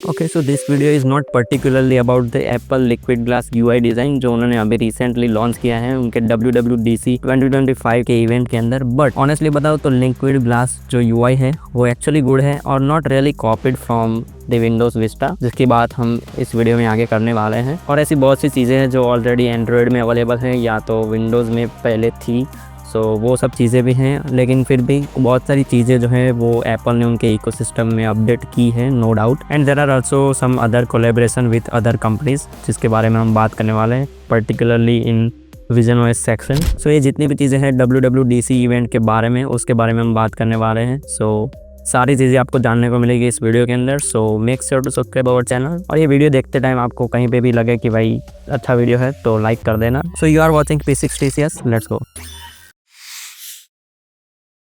Okay, so this video is not particularly about the Apple liquid glass UI design जो उन्होंने अभी recently launch किया है उनके WWDC 2025 के इवेंट के अंदर। बट ऑनेस्टली बताओ तो लिक्विड ग्लास जो यूआई है वो एक्चुअली गुड है और not really copied from the Windows Vista, जिसकी बात हम इस वीडियो में आगे करने वाले हैं। और ऐसी बहुत सी चीज़ें हैं जो ऑलरेडी एंड्रॉयड में अवेलेबल है या तो विंडोज़ में पहले थी, सो वो सब चीज़ें भी हैं। लेकिन फिर भी बहुत सारी चीज़ें जो है वो एप्पल ने उनके इकोसिस्टम में अपडेट की है, no doubt. And there are also some other collaboration with other companies जिसके बारे में हम बात करने वाले हैं, particularly in visionOS section. So ये जितनी भी चीज़ें हैं WWDC इवेंट के बारे में उसके बारे में हम बात करने वाले हैं। सो सारी चीज़ें आपको जानने को मिलेगी इस वीडियो के अंदर। So make sure to subscribe our channel. और ये वीडियो देखते टाइम आपको कहीं पे भी लगे कि भाई अच्छा वीडियो है तो लाइक कर देना। So you are watching P6TCS, let's go.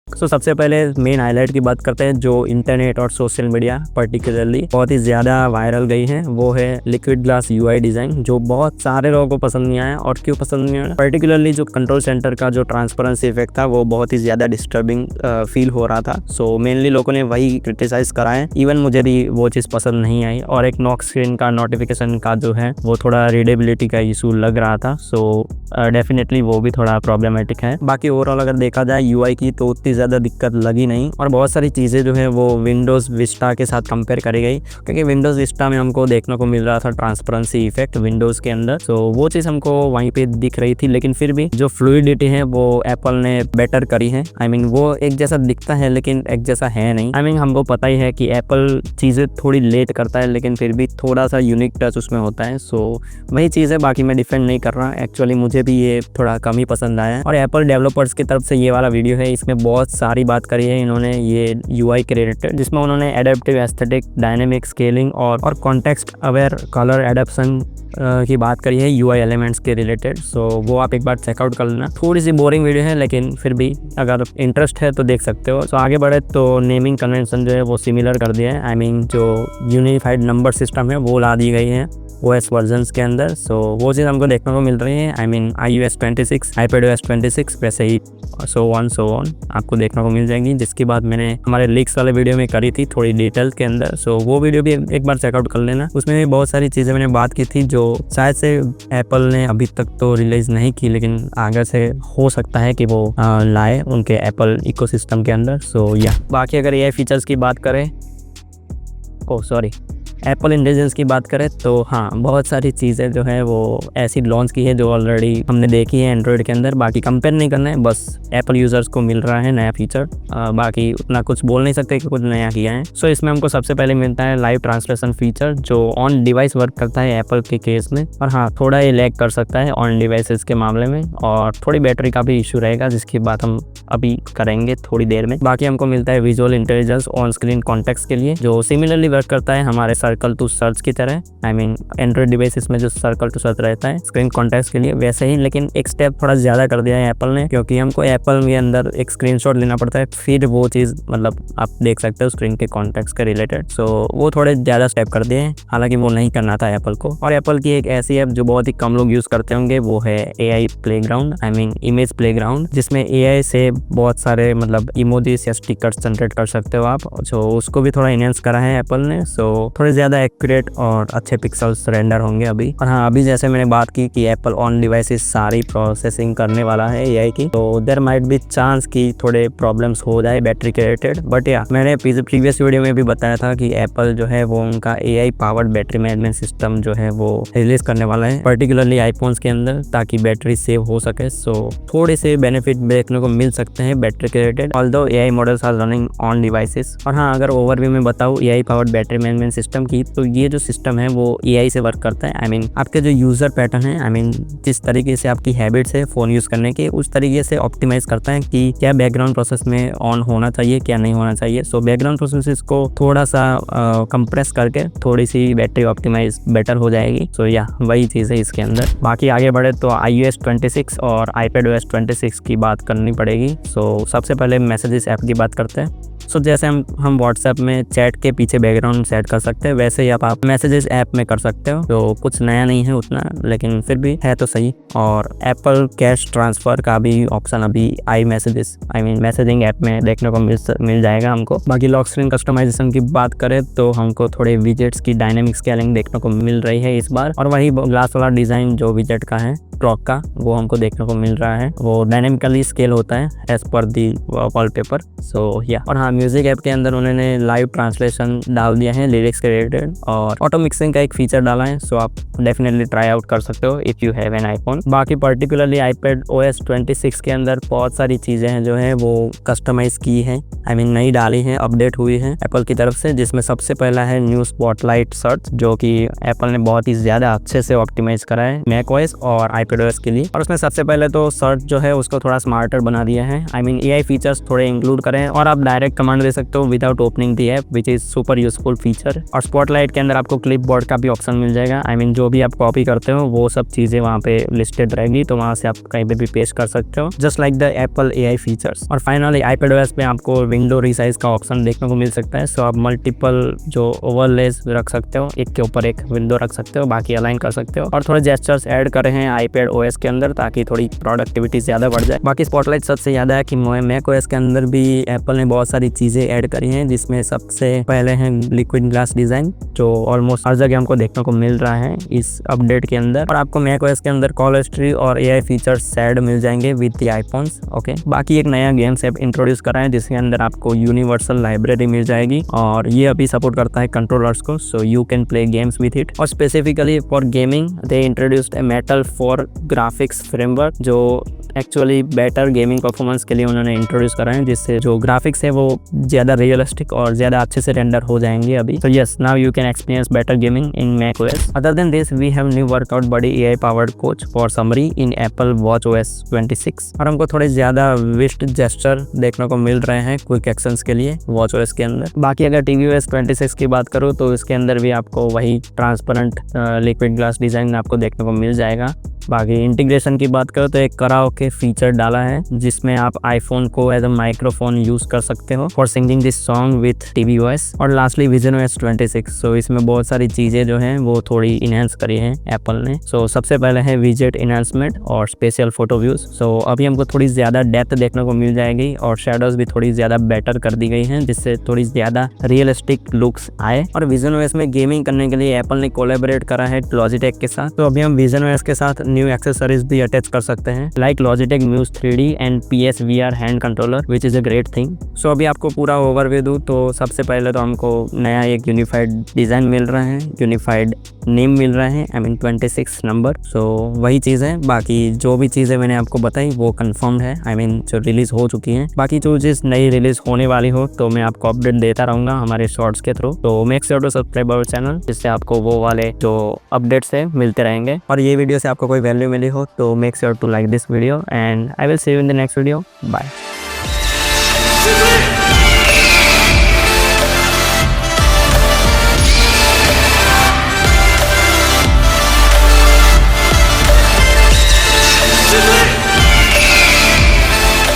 So सबसे पहले मेन हाईलाइट की बात करते हैं जो इंटरनेट और सोशल मीडिया पर्टिकुलरली बहुत ही ज़्यादा वायरल गई है, वो है लिक्विड ग्लास यूआई डिज़ाइन, जो बहुत सारे लोगों को पसंद नहीं आया। और क्यों पसंद नहीं आया? पर्टिकुलरली जो कंट्रोल सेंटर का जो ट्रांसपेरेंसी इफेक्ट था वो बहुत ही ज़्यादा डिस्टर्बिंग फील हो रहा था। सो मेनली लोगों ने वही क्रिटिसाइज करा है, इवन मुझे भी वो चीज़ पसंद नहीं आई। और एक नॉक स्क्रीन का नोटिफिकेशन का जो है वो थोड़ा रीडेबिलिटी का इशू लग रहा था। सो डेफिनेटली वो भी थोड़ा प्रॉब्लमेटिक है। बाकी ओवरऑल अगर देखा जाए यूआई की तो उतनी ज़्यादा दिक्कत लगी नहीं। और बहुत सारी चीज़ें जो है वो विंडोज़ विस्टा के साथ कंपेयर करी गई, क्योंकि विंडोज़ विस्टा में हमको देखने को मिल रहा था ट्रांसपेरेंसी इफेक्ट विंडोज़ के अंदर। सो वो चीज़ हमको वहीं पे दिख रही थी, लेकिन फिर भी जो फ्लूइडिटी है वो एप्पल ने बेटर करी है। आई मीन वो एक जैसा दिखता है लेकिन एक जैसा है नहीं। आई मीन हमको पता ही है कि एप्पल चीज़ें थोड़ी लेट करता है लेकिन फिर भी थोड़ा सा यूनिक टच उसमें होता है। सो वही चीज़ है, बाकी मैं डिफेंड नहीं कर रहा। एक्चुअली मुझे भी ये थोड़ा कम ही पसंद आया। और एप्पल डेवलपर्स की तरफ से ये वाला वीडियो है, इसमें बहुत सारी बात करी है इन्होंने ये यूआई के रिलेटेड, जिसमें उन्होंने एडेप्टिव एस्थेटिक, डायनेमिक स्केलिंग और कॉन्टेक्स्ट अवेयर कलर एडेप्शन की बात करी है यूआई एलिमेंट्स के रिलेटेड। सो वो आप एक बार चेकआउट कर लेना। थोड़ी सी बोरिंग वीडियो है लेकिन फिर भी अगर इंटरेस्ट है तो देख सकते हो। सो आगे बढ़े तो नेमिंग कन्वेंशन जो है वो सिमिलर कर दिया है। आई मीन जो यूनिफाइड नंबर सिस्टम है वो ला दी गई है OS वर्जन्स के अंदर। सो वो चीज़ हमको देखने को मिल रही है। आई मीन iOS 26, iPadOS 26 वैसे ही सो ऑन आपको देखने को मिल जाएंगी, जिसकी बात मैंने हमारे लीक्स वाले वीडियो में करी थी थोड़ी डिटेल के अंदर। सो वो वीडियो भी एक बार चेकआउट कर लेना। उसमें भी बहुत सारी चीज़ें मैंने बात की थी जो शायद से एप्पल ने अभी तक तो रिलीज नहीं की, लेकिन आगे से हो सकता है कि वो लाए उनके एप्पल इकोसिस्टम के अंदर। सो या बाकी अगर AI फीचर्स की बात करें, एप्पल इंटेलिजेंस की बात करें तो हाँ, बहुत सारी चीज़ें जो है वो ऐसी लॉन्च की है जो ऑलरेडी हमने देखी है एंड्रॉयड के अंदर। बाकी कंपेयर नहीं करना है, बस एप्पल यूज़र्स को मिल रहा है नया फीचर। बाकी उतना कुछ बोल नहीं सकते कि कुछ नया किया है। सो इसमें हमको सबसे पहले मिलता है लाइव ट्रांसलेशन फीचर जो ऑन डिवाइस वर्क करता है एप्पल के केस में। और हाँ, थोड़ा ये लैग कर सकता है ऑन डिवाइसेस के मामले में, और थोड़ी बैटरी का भी इशू रहेगा जिसकी बात हम अभी करेंगे थोड़ी देर में। बाकी हमको मिलता है visual intelligence on screen context के लिए, जो सिमिलरली वर्क करता है हमारे सर्कल टू सर्च की तरह। आई मीन एंड्रॉइड डिवाइसेस में जो सर्कल टू सर्च रहता है स्क्रीन कॉन्टेक्स्ट के लिए वैसे ही, लेकिन एक स्टेप थोड़ा ज़्यादा कर दिया है एप्पल ने, क्योंकि हमको एप्पल के अंदर एक स्क्रीनशॉट लेना पड़ता है फिर वो चीज़ मतलब आप देख सकते हो स्क्रीन के कॉन्टेक्स्ट के रिलेटेड। सो वो थोड़े ज़्यादा स्टेप कर दिए हैं, हालांकि वो नहीं करना था एप्पल को। और एप्पल की एक ऐसी ऐप जो बहुत ही कम लोग यूज़ करते होंगे वो है AI playground, I mean image playground, जिसमें AI से बहुत सारे मतलब इमोजीज या स्टिकर्स जनरेट कर सकते हो आप। सो उसको भी थोड़ा इनहेंस करा है एप्पल ने। सो थोड़े ज़्यादा एक्यूरेट और अच्छे पिक्सल्स रेंडर होंगे अभी। और हाँ, अभी जैसे मैंने बात की कि एप्पल ऑन डिवाइसेस सारी प्रोसेसिंग करने वाला है AI की, तो देयर माइट बी चांस कि थोड़े प्रॉब्लम्स हो जाए बैटरी के रिलेटेड। बट या मैंने प्रीवियस वीडियो में भी बताया था कि एप्पल जो है वो उनका AI powered battery management system जो है वो रिलीज करने वाला है, पर्टिकुलरली आईफोन्स के अंदर, ताकि बैटरी सेव हो सके। सो थोड़े से बेनिफिट देखने को मिल सकते हैं बैटरी के related, although AI models are running on devices. और हाँ, अगर ओवरव्यू में बताऊँ AI powered battery management system की, तो ये जो सिस्टम है वो AI से वर्क करता है। आई मीन आपके जो यूजर पैटर्न है, आई मीन जिस तरीके से आपकी हैबिट्स है फोन यूज करने के, उस तरीके से ऑप्टिमाइज करता है कि क्या बैकग्राउंड प्रोसेस में ऑन होना चाहिए क्या नहीं होना चाहिए। सो बैकग्राउंड प्रोसेस को थोड़ा सा कंप्रेस करके थोड़ी सी बैटरी ऑप्टिमाइज बेटर हो जाएगी। सो या वही चीज़ है इसके अंदर। बाकी आगे बढ़े तो iOS 26 और iPadOS 26 की बात करनी पड़ेगी। सो सबसे पहले मैसेजेस ऐप की बात करते हैं। सो जैसे हम व्हाट्सएप में चैट के पीछे बैकग्राउंड सेट कर सकते हैं, वैसे ही आप मैसेजेस ऐप में कर सकते हो। तो कुछ नया नहीं है उतना, लेकिन फिर भी है तो सही। और एप्पल कैश ट्रांसफ़र का भी ऑप्शन अभी मैसेजिंग ऐप में देखने को मिल जाएगा हमको। बाकी लॉक स्क्रीन कस्टमाइजेशन की बात करें तो हमको थोड़े विजेट्स की डायनेमिक स्केलिंग देखने को मिल रही है इस बार, और वही ग्लास वाला डिज़ाइन जो विजेट का है क्लॉक का, वो हमको देखने को मिल रहा है। वो डायनेमिकली स्केल होता है एज पर दी वॉलपेपर। सो या, और हाँ, म्यूजिक ऐप के अंदर उन्होंने लाइव ट्रांसलेशन डाल दिया है लिरिक्स के रिलेटेड, और ऑटो मिक्सिंग का एक फीचर डाला है। सो आप डेफिनेटली ट्राई आउट कर सकते हो if you have an iPhone. बाकी पर्टिकुलरली iPadOS 26 के अंदर बहुत सारी चीज़ें हैं जो है वो कस्टमाइज़ की है, नई डाली है, अपडेट हुई है एप्पल की तरफ से। जिसमें सबसे पहला है न्यू स्पॉटलाइट सर्च, जो कि एप्पल ने बहुत ही ज़्यादा अच्छे से ऑप्टिमाइज करा है macOS और iPadOS के लिए। और उसमें सबसे पहले तो सर्च जो है उसको थोड़ा स्मार्टर बना दिया है। AI फीचर्स थोड़े इंक्लूड करें, और आप डायरेक्ट कमांड दे सकते हो without opening the app, which is super useful feature. और स्पॉटलाइट के अंदर आपको क्लिपबोर्ड का भी ऑप्शन मिल जाएगा। जो भी आप कॉपी करते हो वो सब चीज़ें वहाँ पे लिस्टेड रहेगी, तो वहाँ से आप कहीं पे भी पेस्ट कर सकते हो, just like the Apple AI features. और फाइनली iPadOS पे आपको विंडो रिसाइज का ऑप्शन देखने को मिल सकता है। सो आप मल्टीपल जो ओवरलेस रख सकते हो, एक के ऊपर एक विंडो रख सकते हो, बाकी अलाइन कर सकते हो। और थोड़े जेस्चर्स ऐड करे हैं iPadOS के अंदर ताकि थोड़ी प्रोडक्टिविटी ज़्यादा बढ़ जाए। बाकी स्पॉटलाइट सबसे ज़्यादा है कि macOS के अंदर भी एप्पल ने बहुत सारी चीज़ें ऐड करी हैं, जिसमें सबसे पहले है लिक्विड ग्लास डिज़ाइन, जो ऑलमोस्ट हर जगह हमको देखने को मिल रहा है इस अपडेट के अंदर। और आपको macOS के अंदर कॉल हिस्ट्री और AI फीचर्स ऐड मिल जाएंगे विद द आईफोन्स। ओके, बाकी एक नया गेम्स ऐप इंट्रोड्यूस करा है जिसके अंदर आपको यूनिवर्सल लाइब्रेरी मिल जाएगी, और ये अभी सपोर्ट करता है कंट्रोलर्स को, so you can play games with it. और specifically for gaming they introduced a metal 4 graphics framework, जो एक्चुअली बेटर गेमिंग परफॉर्मेंस के लिए उन्होंने इंट्रोड्यूस करा है, जिससे जो ग्राफिक्स है वो ज़्यादा रियलिस्टिक और ज़्यादा अच्छे से रेंडर हो जाएंगे अभी। तो yes, now you can experience better gaming in macOS। Other than this we have new workout buddy AI powered coach for summary in Apple WatchOS 26। और हमको थोड़े ज़्यादा विस्ट जेस्चर देखने को मिल रहे हैं क्विक एक्शंस के लिए WatchOS के अंदर। बाकी अगर tvOS 26 की बात करूँ तो इसके अंदर भी आपको वही ट्रांसपेरेंट लिक्विड ग्लास डिज़ाइन आपको देखने को मिल जाएगा। बाकी इंटीग्रेशन की बात करो तो एक कराओके फीचर डाला है, जिसमें आप आईफोन को एज अ माइक्रोफोन यूज कर सकते हो for singing this song with tvOS। और लास्टली visionOS 26। सो इसमें बहुत सारी चीज़ें जो हैं वो थोड़ी इनहेंस करी हैं एप्पल ने। सो सबसे पहले है विजेट इनहेंसमेंट और स्पेशल फोटो व्यूज। सो अभी हमको थोड़ी ज़्यादा डेप्थ देखने को मिल जाएगी, और शेडोज भी थोड़ी ज़्यादा बेटर कर दी गई हैं, जिससे थोड़ी ज़्यादा रियलिस्टिक लुक्स आए। और visionOS में गेमिंग करने के लिए एप्पल ने कोलैबोरेट करा है Logitech के साथ। तो अभी हम visionOS के साथ न्यू एक्सेसरीज भी अटैच कर सकते हैं, like Logitech Muse 3D and PSVR hand controller, which is a great thing. So अभी आपको पूरा ओवरव्यू दूँ तो सबसे पहले तो हमको नया एक यूनिफाइड डिज़ाइन मिल रहा है, यूनिफाइड नेम मिल रहा है, 26 नंबर। सो वही चीज़ है। बाकी जो भी चीज़ें मैंने आपको बताई वो कंफर्म्ड है, जो रिलीज़ हो चुकी हैं। बाकी जो चीज़ नई रिलीज़ होने वाली हो तो मैं आपको अपडेट देता रहूँगा हमारे शॉर्ट्स के थ्रू। तो make sure to subscribe our channel, जिससे आपको वो वाले जो अपडेट्स है मिलते रहेंगे। और ये वीडियो से आपको कोई वैल्यू मिली हो तो make sure to like this video, and I will see you in the next video. Bye.